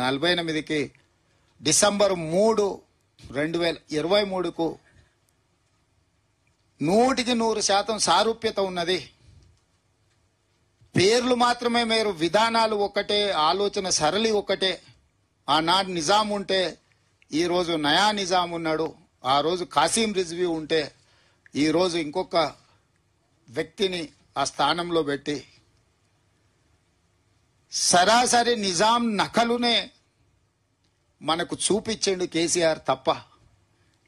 48కి December 3, 2023కు 100% సారూప్యత ఉన్నది. పేర్లు మాత్రమే మేరు, విధానాలు ఒకటే, ఆలోచన సరళి ఒకటే. ఆనాడు నిజాం ఉంటే ఈరోజు నయా నిజాం ఉన్నాడు, ఆ రోజు కాసిం రిజ్వీ ఉంటే ఈరోజు ఇంకొక వ్యక్తిని ఆ స్థానంలో పెట్టి సరాసరి నిజాం నకలునే మనకు చూపించండు కేసీఆర్ తప్ప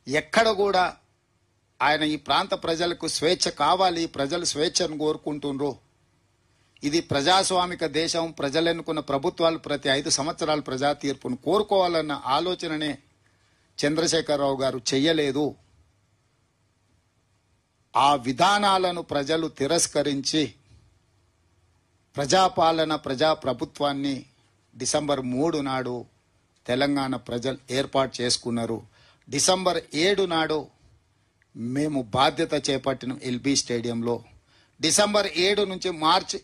ఎక్కడ కూడా ఆయన ఈ ప్రాంత ప్రజలకు స్వేచ్ఛ కావాలి, ప్రజలు స్వేచ్ఛను కోరుకుంటుండ్రు, ఇది ప్రజాస్వామిక దేశం, ప్రజలు ఎన్నుకున్న ప్రభుత్వాలు ప్రతి 5 సంవత్సరాలు ప్రజా తీర్పును కోరుకోవాలన్న ఆలోచననే చంద్రశేఖరరావు గారు చెయ్యలేదు. ఆ విధానాలను ప్రజలు తిరస్కరించి ప్రజాపాలన, ప్రజాప్రభుత్వాన్ని డిసెంబర్ 3 నాడు తెలంగాణ ప్రజలు ఏర్పాటు చేసుకున్నారు. డిసెంబర్ 7 నాడు మేము బాధ్యత చేపట్టిన ఎల్బీ స్టేడియంలో. డిసెంబర్ 7 నుంచి మార్చి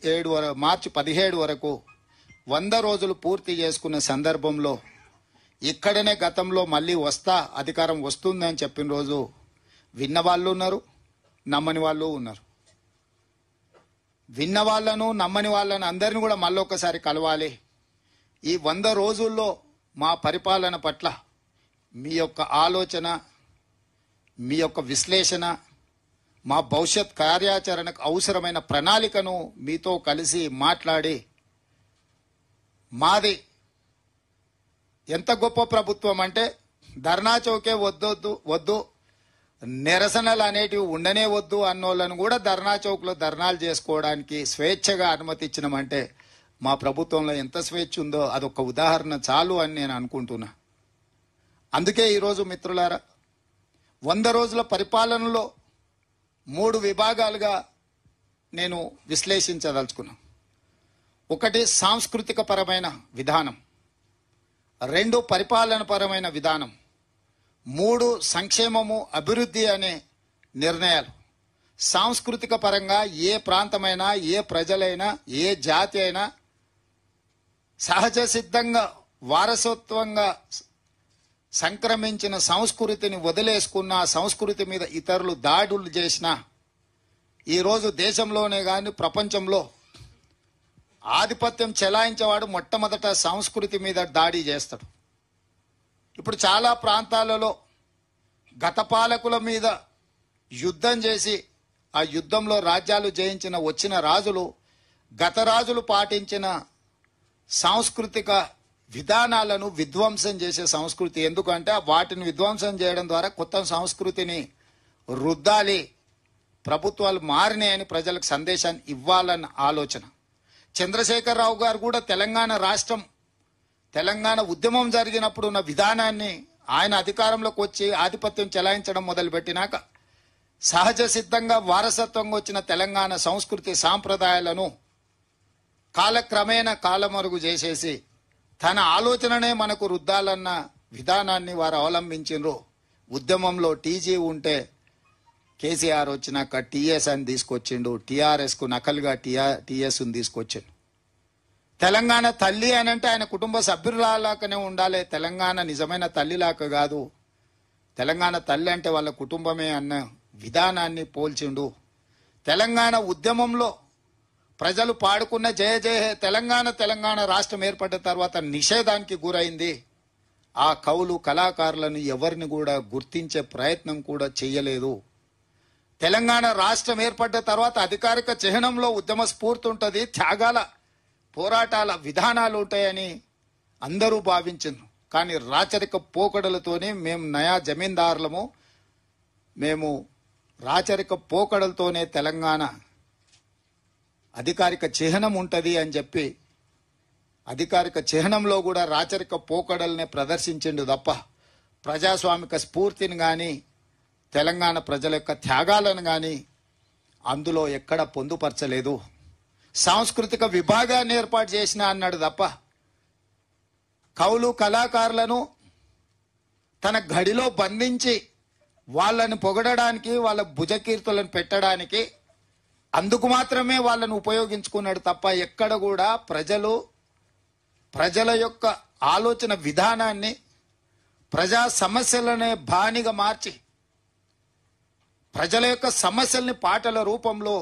17 వరకు 100 రోజులు పూర్తి చేసుకున్న సందర్భంలో ఇక్కడనే గతంలో మళ్ళీ వస్తా, అధికారం వస్తుందని చెప్పిన రోజు విన్న వాళ్ళు ఉన్నారు, నమ్మని వాళ్ళు ఉన్నారు. విన్న వాళ్ళను, నమ్మని వాళ్ళను అందరిని కూడా మళ్ళొకసారి కలవాలి. ఈ 100 రోజుల్లో మా పరిపాలన పట్ల మీ యొక్క ఆలోచన, మీ యొక్క విశ్లేషణ, మా భవిష్యత్ కార్యాచరణకు అవసరమైన ప్రణాళికను మీతో కలిసి మాట్లాడి, మాది ఎంత గొప్ప ప్రభుత్వం అంటే ధర్నా చౌకే వద్దు, నిరసనలు అనేటివి ఉండనే వద్దు అన్నోళ్ళను కూడా ధర్నా చౌక్లో ధర్నాలు చేసుకోవడానికి స్వేచ్ఛగా అనుమతి ఇచ్చినామంటే మా ప్రభుత్వంలో ఎంత స్వేచ్ఛ ఉందో అదొక ఉదాహరణ చాలు అని నేను అనుకుంటున్నా. అందుకే ఈరోజు మిత్రులారా, 100 రోజుల పరిపాలనలో 3 విభాగాలుగా నేను విశ్లేషించదలుచుకున్నాను. ఒకటి సాంస్కృతిక పరమైన విధానం, 2 పరిపాలన పరమైన విధానం, 3 సంక్షేమము, అభివృద్ధి అనే నిర్ణయాలు. సాంస్కృతిక పరంగా ఏ ప్రాంతమైనా, ఏ ప్రజలైనా, ఏ జాతి అయినా సహజ సిద్ధంగా వారసత్వంగా సంక్రమించిన సంస్కృతిని వదిలేసుకున్న, సంస్కృతి మీద ఇతరులు దాడులు చేసిన, ఈరోజు దేశంలోనే కానీ ప్రపంచంలో ఆధిపత్యం చెలాయించేవాడు మొట్టమొదట సంస్కృతి మీద దాడి చేస్తాడు. ఇప్పుడు చాలా ప్రాంతాలలో గత పాలకుల మీద యుద్ధం చేసి ఆ యుద్ధంలో రాజ్యాలు జయించిన వచ్చిన రాజులు గత రాజులు పాటించిన సాంస్కృతిక విధానాలను విధ్వంసం చేసే సంస్కృతి. ఎందుకంటే వాటిని విధ్వంసం చేయడం ద్వారా కొత్త సంస్కృతిని రుద్దాలి, ప్రభుత్వాలు మారినాయని ప్రజలకు సందేశాన్ని ఇవ్వాలన్న ఆలోచన. చంద్రశేఖరరావు గారు కూడా తెలంగాణ ఉద్యమం జరిగినప్పుడు ఉన్న విధానాన్ని ఆయన అధికారంలోకి వచ్చి ఆధిపత్యం చెలాయించడం మొదలుపెట్టినాక సహజ సిద్ధంగా వారసత్వంగా వచ్చిన తెలంగాణ సంస్కృతి సాంప్రదాయాలను కాలక్రమేణా కాలమరుగు చేసేసి తన ఆలోచననే మనకు రుద్దాలన్న విధానాన్ని వారు అవలంబించారు. ఉద్యమంలో టీజీ ఉంటే కేసీఆర్ వచ్చినాక టీఎస్ అని తీసుకొచ్చిండు, టీఆర్ఎస్కు నకలుగా టీఎస్ని తీసుకొచ్చిండు. తెలంగాణ తల్లి అని అంటే ఆయన కుటుంబ సభ్యులాగానే ఉండాలి, తెలంగాణ నిజమైన తల్లిలాగా కాదు. తెలంగాణ తల్లి అంటే వాళ్ళ కుటుంబమే అన్న విధానాన్ని పోల్చిండు. తెలంగాణ ఉద్యమంలో ప్రజలు పాడుకున్న జయ జయ హే తెలంగాణ రాష్ట్రం ఏర్పడ్డ తర్వాత నిషేధానికి గురైంది. ఆ కవులు, కళాకారులను ఎవరిని కూడా గుర్తించే ప్రయత్నం కూడా చేయలేదు. తెలంగాణ రాష్ట్రం ఏర్పడ్డ తర్వాత అధికారిక చిహ్నంలో ఉద్యమ స్ఫూర్తి ఉంటుంది, త్యాగాల పోరాటాల విధానాలు ఉంటాయని అందరూ భావించారు. కానీ రాచరిక పోకడలతోనే మేము నయా జమీందారులము, మేము రాచరిక పోకడలతోనే తెలంగాణ అధికారిక చిహ్నం ఉంటుంది అని చెప్పి అధికారిక చిహ్నంలో కూడా రాచరిక పోకడల్నే ప్రదర్శించిండు తప్ప ప్రజాస్వామిక స్ఫూర్తిని కానీ తెలంగాణ ప్రజల యొక్క త్యాగాలను కానీ అందులో ఎక్కడ పొందుపరచలేదు. సాంస్కృతిక విభాగాన్ని ఏర్పాటు చేసిన అన్నాడు తప్ప కవులు, కళాకారులను తన గడిలో బంధించి వాళ్ళని పొగడడానికి, వాళ్ళ భుజకీర్తులను పెట్టడానికి అందుకు మాత్రమే వాళ్ళను ఉపయోగించుకున్నాడు తప్ప ఎక్కడ కూడా ప్రజల యొక్క ఆలోచన విధానాన్ని ప్రజా సమస్యలనే బానిగా మార్చి ప్రజల యొక్క సమస్యల్ని పాటల రూపంలో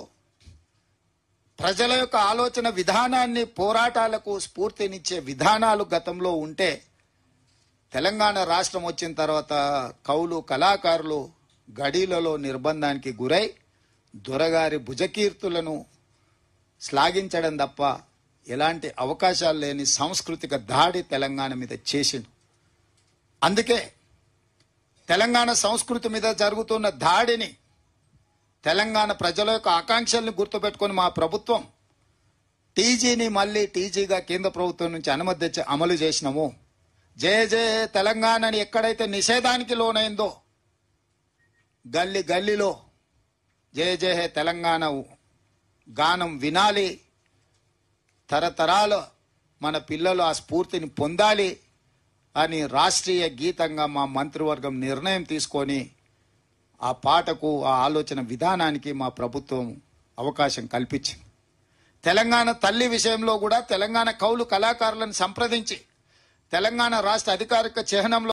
ప్రజల యొక్క ఆలోచన విధానాన్ని పోరాటాలకు స్ఫూర్తినిచ్చే విధానాలు గతంలో ఉంటే తెలంగాణ రాష్ట్రం వచ్చిన తర్వాత కవులు కళాకారులు గడీలలో నిర్బంధానికి గురై దొరగారి భుజకీర్తులను శ్లాఘించడం తప్ప ఎలాంటి అవకాశాలు లేని సాంస్కృతిక దాడి తెలంగాణ మీద చేసిండు. అందుకే తెలంగాణ సంస్కృతి మీద జరుగుతున్న దాడిని తెలంగాణ ప్రజల యొక్క ఆకాంక్షల్ని గుర్తుపెట్టుకొని మా ప్రభుత్వం టీజీని మళ్ళీ టీజీగా కేంద్ర ప్రభుత్వం నుంచి అనుమతి తెచ్చి అమలు చేసినాము. జయ జయ తెలంగాణని ఎక్కడైతే నిషేధానికి లోనైందో గల్లీ గల్లీలో జయ జయ తెలంగాణ గానం వినాలి, తరతరాలు మన పిల్లలు ఆ స్ఫూర్తిని పొందాలి అని రాష్ట్రీయ గీతంగా మా మంత్రివర్గం నిర్ణయం తీసుకొని ఆ పాటకు ఆ ఆలోచన విధానానికి మా ప్రభుత్వం అవకాశం కల్పించింది. తెలంగాణ తల్లి విషయంలో కూడా తెలంగాణ కవులు కళాకారులను సంప్రదించి తెలంగాణ రాష్ట్ర అధికారిక చిహ్నంలో